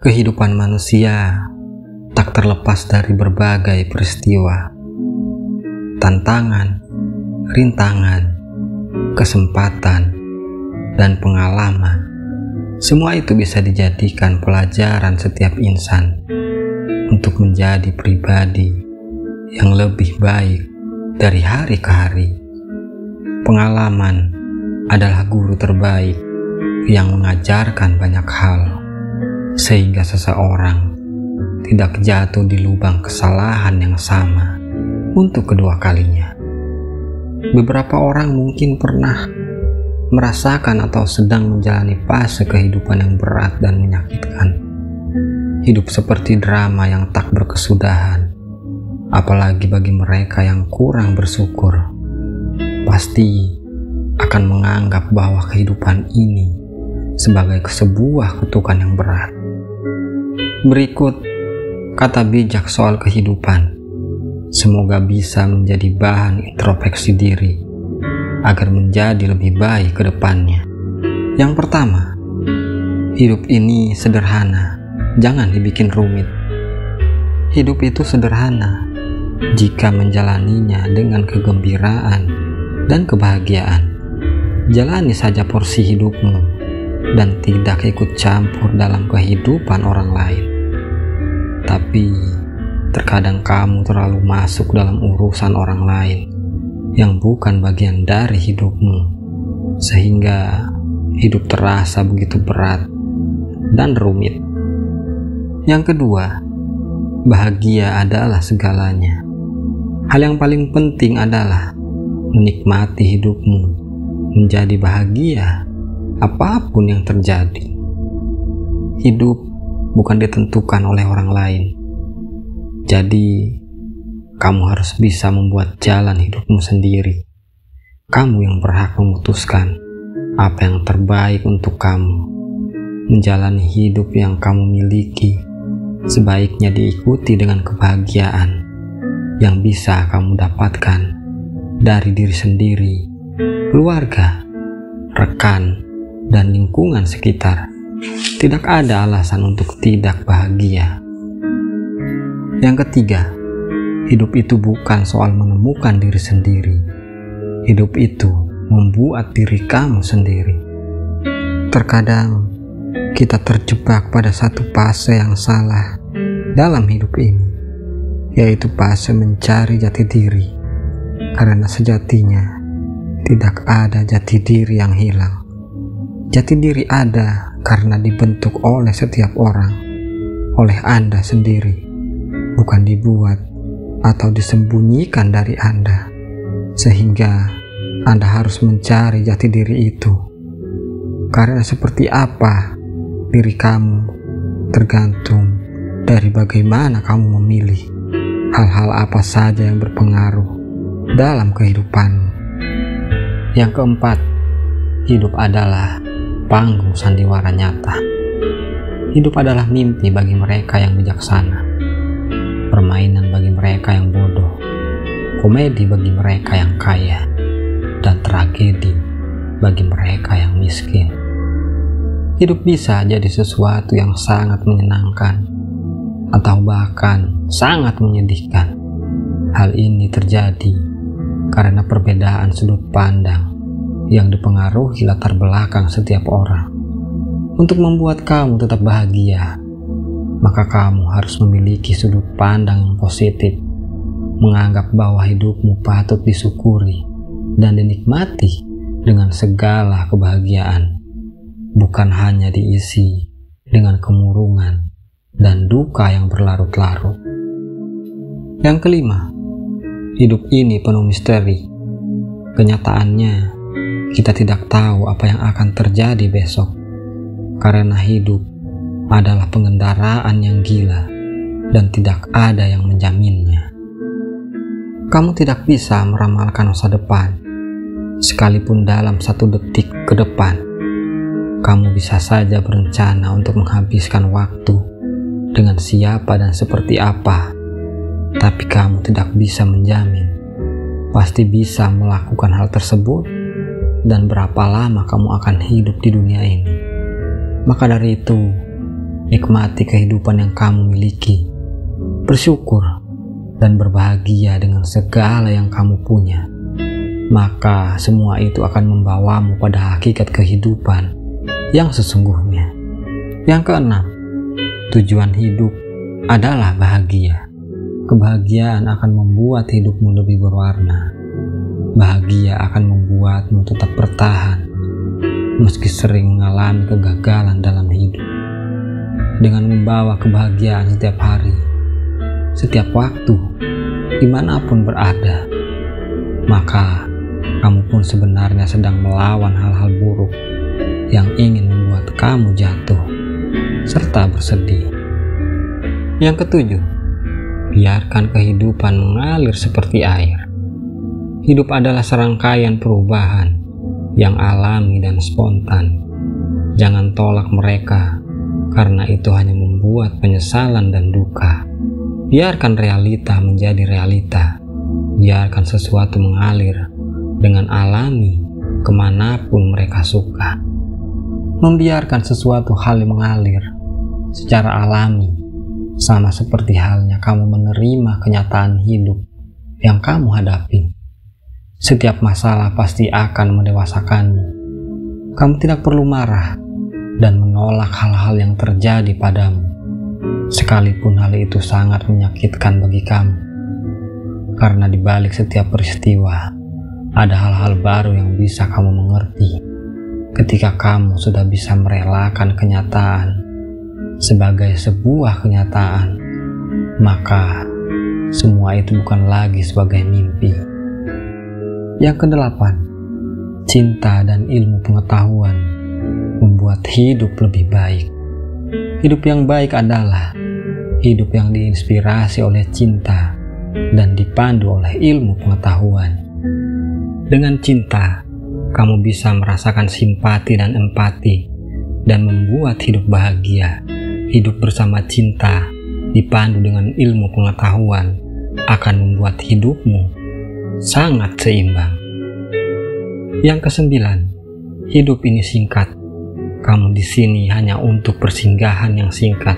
Kehidupan manusia tak terlepas dari berbagai peristiwa, tantangan, rintangan, kesempatan, dan pengalaman. Semua itu bisa dijadikan pelajaran setiap insan untuk menjadi pribadi yang lebih baik dari hari ke hari. Pengalaman adalah guru terbaik yang mengajarkan banyak hal, sehingga seseorang tidak jatuh di lubang kesalahan yang sama untuk kedua kalinya. Beberapa orang mungkin pernah merasakan atau sedang menjalani fase kehidupan yang berat dan menyakitkan. Hidup seperti drama yang tak berkesudahan, apalagi bagi mereka yang kurang bersyukur. Pasti akan menganggap bahwa kehidupan ini sebagai sebuah kutukan yang berat. Berikut kata bijak soal kehidupan, semoga bisa menjadi bahan introspeksi diri agar menjadi lebih baik ke depannya. Yang pertama, hidup ini sederhana, jangan dibikin rumit. Hidup itu sederhana jika menjalaninya dengan kegembiraan dan kebahagiaan. Jalani saja porsi hidupmu dan tidak ikut campur dalam kehidupan orang lain. Tapi terkadang kamu terlalu masuk dalam urusan orang lain yang bukan bagian dari hidupmu, sehingga hidup terasa begitu berat dan rumit. Yang kedua, bahagia adalah segalanya. Hal yang paling penting adalah menikmati hidupmu, menjadi bahagia apapun yang terjadi. Hidup bukan ditentukan oleh orang lain. Jadi, kamu harus bisa membuat jalan hidupmu sendiri. Kamu yang berhak memutuskan apa yang terbaik untuk kamu. Menjalani hidup yang kamu miliki sebaiknya diikuti dengan kebahagiaan yang bisa kamu dapatkan dari diri sendiri, keluarga, rekan, dan lingkungan sekitar. Tidak ada alasan untuk tidak bahagia. Yang ketiga, hidup itu bukan soal menemukan diri sendiri. Hidup itu membuat diri kamu sendiri. Terkadang kita terjebak pada satu fase yang salah dalam hidup ini, yaitu fase mencari jati diri, karena sejatinya tidak ada jati diri yang hilang. Jati diri ada karena dibentuk oleh setiap orang, oleh Anda sendiri, bukan dibuat atau disembunyikan dari Anda, sehingga Anda harus mencari jati diri itu. Karena seperti apa diri kamu tergantung dari bagaimana kamu memilih hal-hal apa saja yang berpengaruh dalam kehidupanmu. Yang keempat, hidup adalah panggung sandiwara nyata. Hidup adalah mimpi bagi mereka yang bijaksana, permainan bagi mereka yang bodoh, komedi bagi mereka yang kaya, dan tragedi bagi mereka yang miskin. Hidup bisa jadi sesuatu yang sangat menyenangkan atau bahkan sangat menyedihkan. Hal ini terjadi karena perbedaan sudut pandang yang dipengaruhi latar belakang setiap orang. Untuk membuat kamu tetap bahagia, maka kamu harus memiliki sudut pandang yang positif, menganggap bahwa hidupmu patut disyukuri dan dinikmati dengan segala kebahagiaan, bukan hanya diisi dengan kemurungan dan duka yang berlarut-larut. Yang kelima, hidup ini penuh misteri. Kenyataannya, kita tidak tahu apa yang akan terjadi besok, karena hidup adalah pengendaraan yang gila dan tidak ada yang menjaminnya. Kamu tidak bisa meramalkan masa depan, sekalipun dalam 1 detik ke depan. Kamu bisa saja berencana untuk menghabiskan waktu dengan siapa dan seperti apa, tapi kamu tidak bisa menjamin pasti bisa melakukan hal tersebut dan berapa lama kamu akan hidup di dunia ini. Maka dari itu, nikmati kehidupan yang kamu miliki, bersyukur dan berbahagia dengan segala yang kamu punya. Maka semua itu akan membawamu pada hakikat kehidupan yang sesungguhnya. Yang keenam, tujuan hidup adalah bahagia. Kebahagiaan akan membuat hidupmu lebih berwarna. Bahagia akan membuatmu tetap bertahan meski sering mengalami kegagalan dalam hidup. Dengan membawa kebahagiaan setiap hari, setiap waktu, dimanapun berada, maka kamu pun sebenarnya sedang melawan hal-hal buruk yang ingin membuat kamu jatuh serta bersedih. Yang ketujuh, biarkan kehidupan mengalir seperti air. Hidup adalah serangkaian perubahan yang alami dan spontan. Jangan tolak mereka, karena itu hanya membuat penyesalan dan duka. Biarkan realita menjadi realita. Biarkan sesuatu mengalir dengan alami kemanapun mereka suka. Membiarkan sesuatu hal mengalir secara alami, sama seperti halnya kamu menerima kenyataan hidup yang kamu hadapi. Setiap masalah pasti akan mendewasakanmu. Kamu tidak perlu marah dan menolak hal-hal yang terjadi padamu, sekalipun hal itu sangat menyakitkan bagi kamu. Karena di balik setiap peristiwa, ada hal-hal baru yang bisa kamu mengerti. Ketika kamu sudah bisa merelakan kenyataan sebagai sebuah kenyataan, maka semua itu bukan lagi sebagai mimpi. Yang kedelapan, cinta dan ilmu pengetahuan membuat hidup lebih baik. Hidup yang baik adalah hidup yang diinspirasi oleh cinta dan dipandu oleh ilmu pengetahuan. Dengan cinta, kamu bisa merasakan simpati dan empati dan membuat hidup bahagia. Hidup bersama cinta dipandu dengan ilmu pengetahuan akan membuat hidupmu sangat seimbang. Yang kesembilan, hidup ini singkat. Kamu di sini hanya untuk persinggahan yang singkat.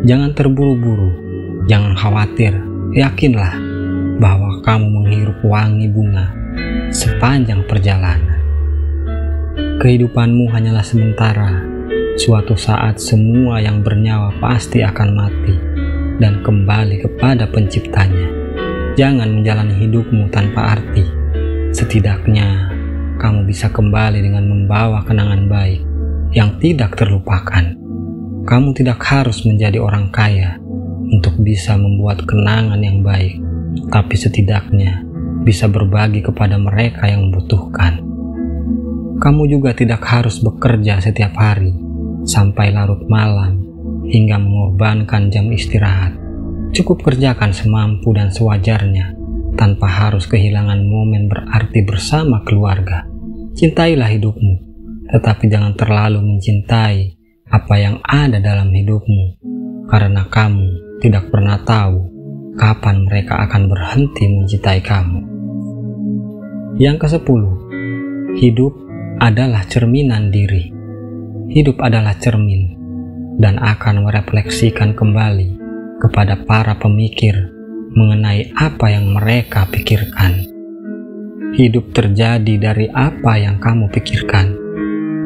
Jangan terburu-buru, jangan khawatir. Yakinlah bahwa kamu menghirup wangi bunga sepanjang perjalanan. Kehidupanmu hanyalah sementara. Suatu saat semua yang bernyawa pasti akan mati dan kembali kepada penciptanya. Jangan menjalani hidupmu tanpa arti. Setidaknya kamu bisa kembali dengan membawa kenangan baik yang tidak terlupakan. Kamu tidak harus menjadi orang kaya untuk bisa membuat kenangan yang baik, tapi setidaknya bisa berbagi kepada mereka yang membutuhkan. Kamu juga tidak harus bekerja setiap hari sampai larut malam hingga mengorbankan jam istirahat. Cukup kerjakan semampu dan sewajarnya tanpa harus kehilangan momen berarti bersama keluarga. Cintailah hidupmu, tetapi jangan terlalu mencintai apa yang ada dalam hidupmu, karena kamu tidak pernah tahu kapan mereka akan berhenti mencintai kamu. Yang ke-10, hidup adalah cerminan diri. Hidup adalah cermin dan akan merefleksikan kembali kepada para pemikir mengenai apa yang mereka pikirkan. Hidup terjadi dari apa yang kamu pikirkan.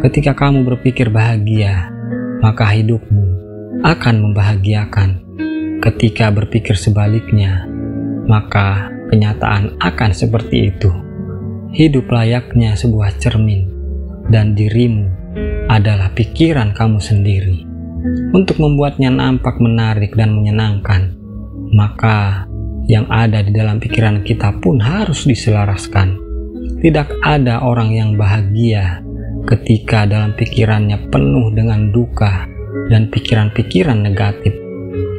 Ketika kamu berpikir bahagia, maka hidupmu akan membahagiakan. Ketika berpikir sebaliknya, maka kenyataan akan seperti itu. Hidup layaknya sebuah cermin, dan dirimu adalah pikiran kamu sendiri. Untuk membuatnya nampak menarik dan menyenangkan, maka yang ada di dalam pikiran kita pun harus diselaraskan. Tidak ada orang yang bahagia ketika dalam pikirannya penuh dengan duka dan pikiran-pikiran negatif.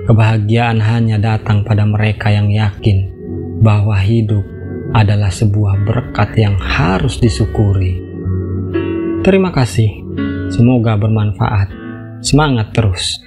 Kebahagiaan hanya datang pada mereka yang yakin bahwa hidup adalah sebuah berkat yang harus disyukuri. Terima kasih, semoga bermanfaat. Semangat terus.